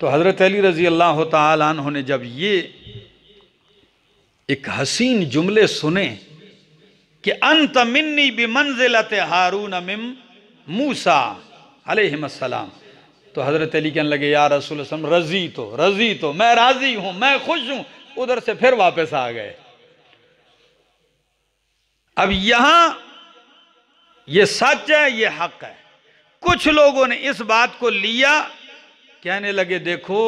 تو حضرت علی رضی اللہ تعالیٰ عنہ نے جب یہ ایک حسین جملے سنے کہ انت منی بمنزلت ہارون من موسیٰ علیہ السلام، تو حضرت علی کہنے لگے یا رسول اللہ صلی اللہ علیہ وسلم رضی تو میں راضی ہوں، میں خوش ہوں۔ ادھر سے پھر واپس آ گئے۔ اب یہاں یہ سچ ہے، یہ حق ہے۔ کچھ لوگوں نے اس بات کو لیا، کہنے لگے دیکھو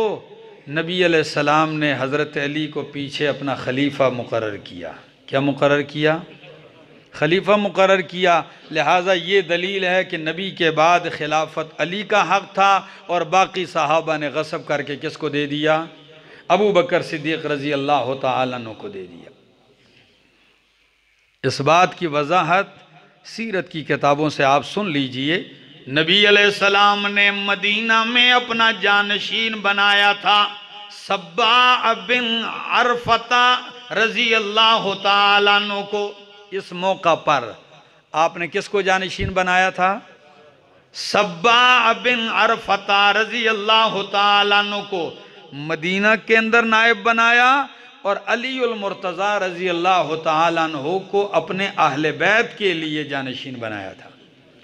نبی علیہ السلام نے حضرت علی کو پیچھے اپنا خلیفہ مقرر کیا۔ کیا مقرر کیا؟ خلیفہ مقرر کیا، لہٰذا یہ دلیل ہے کہ نبی کے بعد خلافت علی کا حق تھا، اور باقی صحابہ نے غصب کر کے کس کو دے دیا؟ ابو بکر صدیق رضی اللہ تعالیٰ عنہ کو دے دیا۔ اس بات کی وضاحت سیرت کی کتابوں سے آپ سن لیجئے۔ نبی علیہ السلام نے مدینہ میں اپنا جانشین بنایا تھا سباع بن عرفہ رضی اللہ تعالیٰ عنہ کو۔ اس موقع پر آپ نے کس کو جانشین بنایا تھا؟ سباع بن عرفہ رضی اللہ تعالیٰ عنہ کو مدینہ کے اندر نائب بنایا، اور علی المرتضیٰ رضی اللہ تعالیٰ عنہ کو اپنے اہل بیت کے لیے جانشین بنایا تھا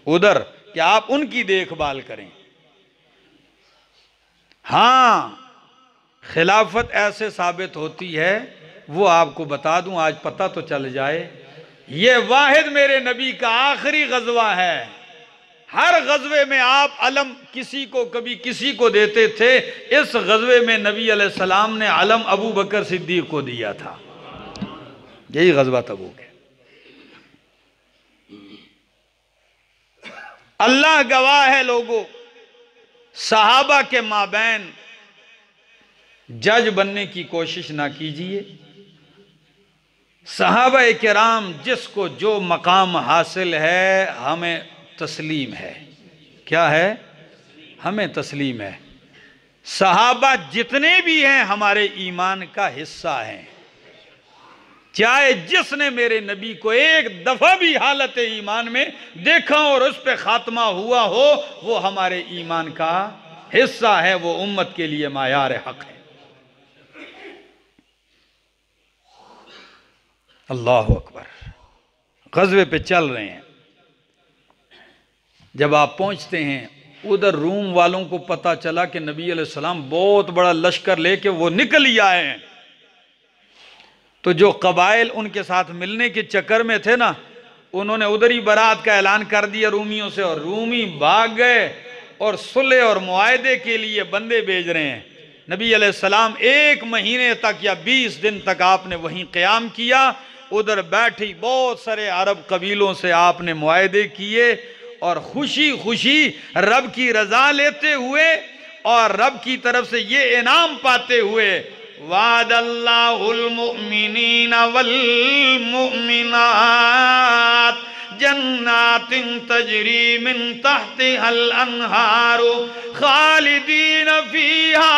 ادھر، کہ آپ ان کی دیکھ بھال کریں۔ ہاں خلافت ایسے ثابت ہوتی ہے، وہ آپ کو بتا دوں، آج پتہ تو چل جائے، یہ واحد میرے نبی کا آخری غزوہ ہے۔ ہر غزوے میں آپ علم کسی کو کبھی کسی کو دیتے تھے، اس غزوے میں نبی علیہ السلام نے علم ابو بکر صدیق کو دیا تھا۔ یہی غزوہ تبوک ہے۔ اللہ گواہ ہے لوگوں، صحابہ کے مابین جج بننے کی کوشش نہ کیجیے۔ صحابہ کرام جس کو جو مقام حاصل ہے ہمیں تسلیم ہے۔ کیا ہے؟ ہمیں تسلیم ہے۔ صحابہ جتنے بھی ہیں ہمارے ایمان کا حصہ ہیں، چاہے جس نے میرے نبی کو ایک دفعہ بھی حالت ایمان میں دیکھا اور اس پہ خاتمہ ہوا ہو، وہ ہمارے ایمان کا حصہ ہے، وہ امت کے لیے معیار حق ہے۔ اللہ اکبر۔ غزوے پہ چل رہے ہیں، جب آپ پہنچتے ہیں ادھر روم والوں کو پتا چلا کہ نبی علیہ السلام بہت بڑا لشکر لے کے وہ نکل ہی آئے ہیں، تو جو قبائل ان کے ساتھ ملنے کے چکر میں تھے نا، انہوں نے ادھر ہی برات کا اعلان کر دیا رومیوں سے، اور رومی بھاگ گئے اور صلح اور معاہدے کے لیے بندے بھیج رہے ہیں۔ نبی علیہ السلام 1 مہینے تک یا 20 دن تک آپ نے وہیں قیام کیا، ادھر بیٹھی بہت سارے عرب قبیلوں سے آپ نے معاہدے کیے اور خوشی خوشی رب کی رضا لیتے ہوئے اور رب کی طرف سے یہ انعام پاتے ہوئے وعد اللہ المؤمنین والمؤمنات جنات تجری من تحتها الانہار خالدین فیہا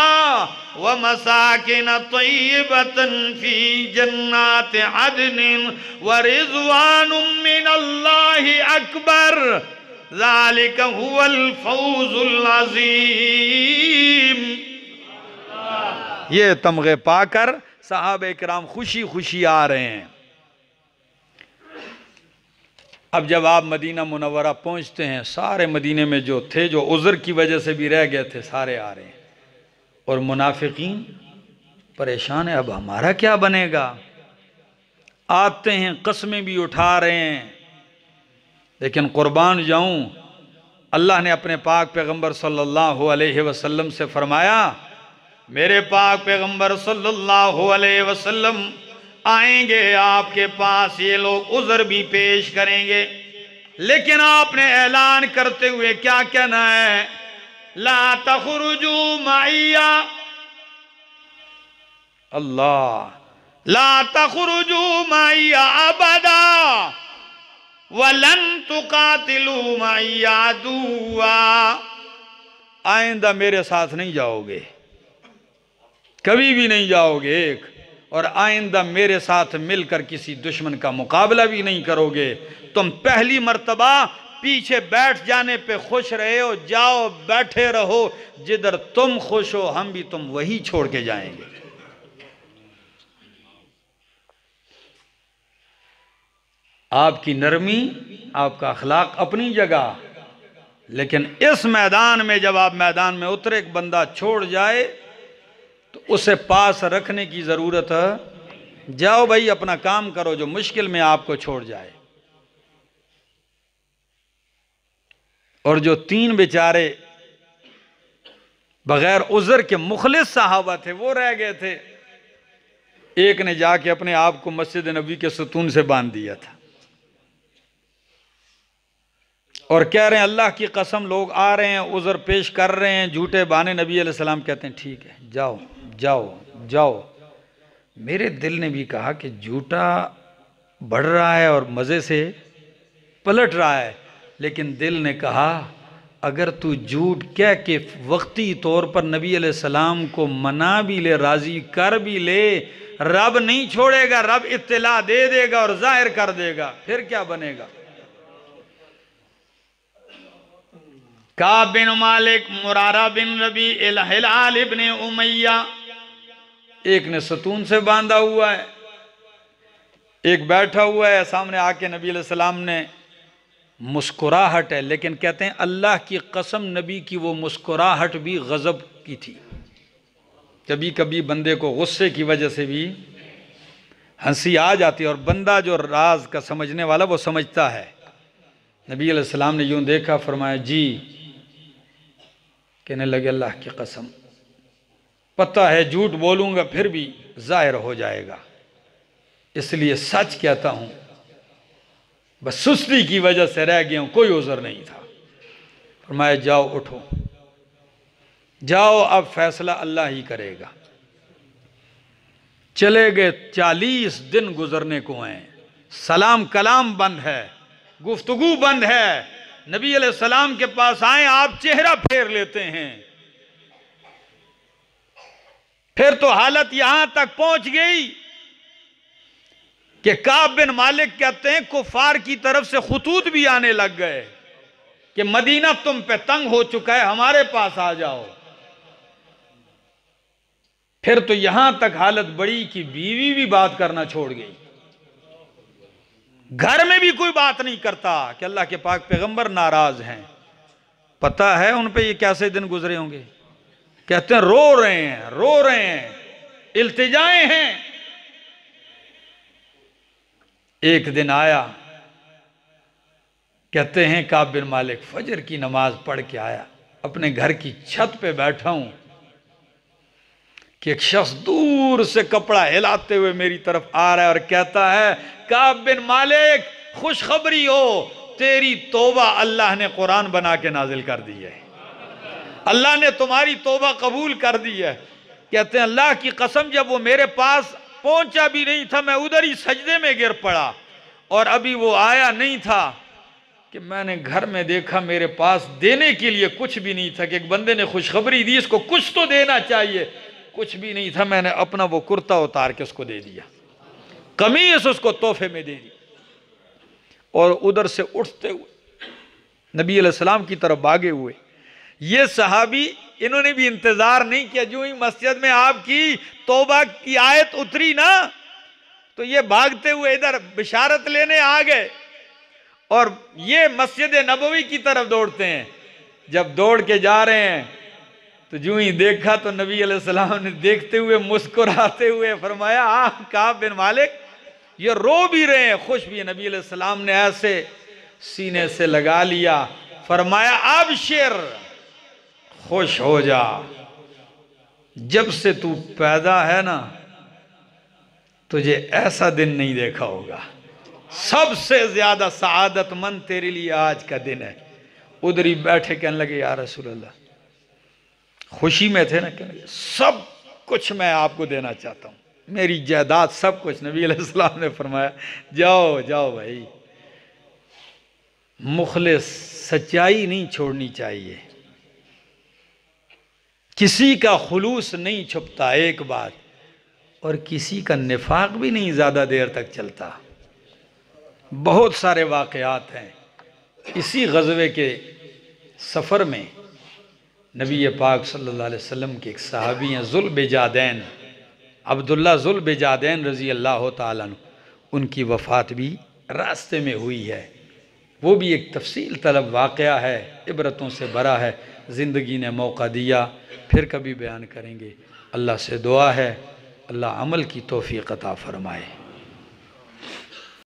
ومساکن طیبتا فی جنات عدن ورضوان من اللہ اکبر ذالک هو الفوز العظیم۔ یہ تمغے پا کر صحابہ کرام خوشی خوشی آ رہے ہیں۔ اب جب آپ مدینہ منورہ پہنچتے ہیں، سارے مدینے میں جو تھے، جو عذر کی وجہ سے بھی رہ گئے تھے، سارے آ رہے ہیں، اور منافقین پریشان ہیں، اب ہمارا کیا بنے گا؟ آتے ہیں، قسمیں بھی اٹھا رہے ہیں، لیکن قربان جاؤں، اللہ نے اپنے پاک پیغمبر صلی اللہ علیہ وسلم سے فرمایا، میرے پاک پیغمبر صلی اللہ علیہ وسلم آئیں گے آپ کے پاس، یہ لوگ عذر بھی پیش کریں گے، لیکن آپ نے اعلان کرتے ہوئے کیا کہنا ہے؟ لا تخرجوا معی، اللہ، لا تخرجوا معی ابدا ولن تقاتلوا معی عدوا، آئندہ میرے ساتھ نہیں جاؤ گے، کبھی بھی نہیں جاؤ گے ایک، اور آئندہ میرے ساتھ مل کر کسی دشمن کا مقابلہ بھی نہیں کرو گے۔ تم پہلی مرتبہ پیچھے بیٹھ جانے پہ خوش رہے ہو، جاؤ بیٹھے رہو، جدھر تم خوش ہو ہم بھی تم وہی چھوڑ کے جائیں گے۔ آپ کی نرمی، آپ کا اخلاق اپنی جگہ، لیکن اس میدان میں جب آپ میدان میں اترے، ایک بندہ چھوڑ جائے تو اسے پاس رکھنے کی ضرورت ہے۔ جاؤ بھائی اپنا کام کرو، جو مشکل میں آپ کو چھوڑ جائے۔ اور جو تین بیچارے بغیر عذر کے مخلص صحابہ تھے وہ رہ گئے تھے۔ ایک نے جا کے اپنے آپ کو مسجد نبوی کے ستون سے باندھ دیا تھا اور کہہ رہے ہیں اللہ کی قسم لوگ آ رہے ہیں، عذر پیش کر رہے ہیں، جھوٹے بہانے۔ نبی علیہ السلام کہتے ہیں ٹھیک ہے، جاؤ جاؤ جاؤ۔ میرے دل نے بھی کہا کہ جھوٹا بڑھ رہا ہے اور مزے سے پلٹ رہا ہے، لیکن دل نے کہا اگر تو جھوٹ کہہ کے وقتی طور پر نبی علیہ السلام کو منا بھی لے، راضی کر بھی لے، رب نہیں چھوڑے گا، رب اطلاع دے دے گا اور ظاہر کر دے گا، پھر کیا بنے گا؟ کعب بن مالک، مرارہ بن ربیع، الہلال ابن امیہ، ایک نے ستون سے باندھا ہوا ہے، ایک بیٹھا ہوا ہے سامنے آ کے۔ نبی علیہ السلام نے مسکراہٹ ہے، لیکن کہتے ہیں اللہ کی قسم نبی کی وہ مسکراہٹ بھی غضب کی تھی۔ کبھی کبھی بندے کو غصے کی وجہ سے بھی ہنسی آ جاتی ہے، اور بندہ جو راز کا سمجھنے والا وہ سمجھتا ہے۔ نبی علیہ السلام نے یوں دیکھا، فرمایا جی، کہنے لگے اللہ کی قسم پتہ ہے جھوٹ بولوں گا پھر بھی ظاہر ہو جائے گا، اس لیے سچ کہتا ہوں، بس سستی کی وجہ سے رہ گیا ہوں، کوئی عذر نہیں تھا۔ فرمایا جاؤ اٹھو، جاؤ اب فیصلہ اللہ ہی کرے گا۔ چلے گئے، 40 دن گزرنے کو ہیں، سلام کلام بند ہے، گفتگو بند ہے۔ نبی علیہ السلام کے پاس آئیں، آپ چہرہ پھیر لیتے ہیں۔ پھر تو حالت یہاں تک پہنچ گئی کہ کعب بن مالک کہتے ہیں کفار کی طرف سے خطوط بھی آنے لگ گئے کہ مدینہ تم پہ تنگ ہو چکا ہے، ہمارے پاس آ جاؤ۔ پھر تو یہاں تک حالت بڑی کہ بیوی بھی بات کرنا چھوڑ گئی، گھر میں بھی کوئی بات نہیں کرتا کہ اللہ کے پاک پیغمبر ناراض ہیں۔ پتہ ہے ان پہ یہ کیسے دن گزرے ہوں گے؟ کہتے ہیں رو رہے ہیں، رو رہے ہیں، التجائیں ہیں۔ ایک دن آیا، کہتے ہیں کعب بن مالک فجر کی نماز پڑھ کے آیا، اپنے گھر کی چھت پہ بیٹھا ہوں کہ ایک شخص دور دور سے کپڑا ہلاتے ہوئے میری طرف آ رہا ہے اور کہتا ہے کعب بن مالک خوشخبری ہو، تیری توبہ اللہ نے قرآن بنا کے نازل کر دی ہے، اللہ نے تمہاری توبہ قبول کر دی ہے۔ کہتے ہیں اللہ کی قسم جب وہ میرے پاس پہنچا بھی نہیں تھا میں ادھر ہی سجدے میں گر پڑا، اور ابھی وہ آیا نہیں تھا کہ میں نے گھر میں دیکھا میرے پاس دینے کے لیے کچھ بھی نہیں تھا، کہ ایک بندے نے خوشخبری دی اس کو کچھ تو دینا چاہیے، کچھ بھی نہیں تھا۔ میں نے اپنا وہ کرتا اتار کے اس کو دے دیا، قمیص اس کو تحفے میں دے دی، اور ادھر سے اٹھتے ہوئے نبی علیہ السلام کی طرف بھاگے ہوئے۔ یہ صحابی انہوں نے بھی انتظار نہیں کیا، جو ہی مسجد میں آپ کی توبہ کی آیت اتری نا تو یہ بھاگتے ہوئے ادھر بشارت لینے آ گئے، اور یہ مسجد نبوی کی طرف دوڑتے ہیں۔ جب دوڑ کے جا رہے ہیں تو جو ہی دیکھا تو نبی علیہ السلام نے دیکھتے ہوئے مسکراتے ہوئے فرمایا کعب بن مالک یہ رو بھی رہے ہیں خوش بھی ہیں۔ نبی علیہ السلام نے ایسے سینے سے لگا لیا، فرمایا ابشر خوش ہو جا، جب سے تو پیدا ہے نا تجھے ایسا دن نہیں دیکھا ہوگا، سب سے زیادہ سعادت مند تیرے لیے آج کا دن ہے۔ ادھر ہی بیٹھے کہنے لگے یا رسول اللہ، خوشی میں تھے نا، کہنے لگے سب کچھ میں آپ کو دینا چاہتا ہوں، میری جائیداد سب کچھ۔ نبی علیہ السلام نے فرمایا جاؤ جاؤ بھائی، مخلص سچائی نہیں چھوڑنی چاہیے، کسی کا خلوص نہیں چھپتا ایک بات، اور کسی کا نفاق بھی نہیں زیادہ دیر تک چلتا۔ بہت سارے واقعات ہیں۔ اسی غزوے کے سفر میں نبی پاک صلی اللہ علیہ وسلم کے ایک صحابی ہیں ذوالبجادین، عبداللہ ذوالبجادین رضی اللہ تعالیٰ عنہ، ان کی وفات بھی راستے میں ہوئی ہے۔ وہ بھی ایک تفصیل طلب واقعہ ہے، عبرتوں سے بھرا ہے، زندگی نے موقع دیا پھر کبھی بیان کریں گے۔ اللہ سے دعا ہے اللہ عمل کی توفیق عطا فرمائے۔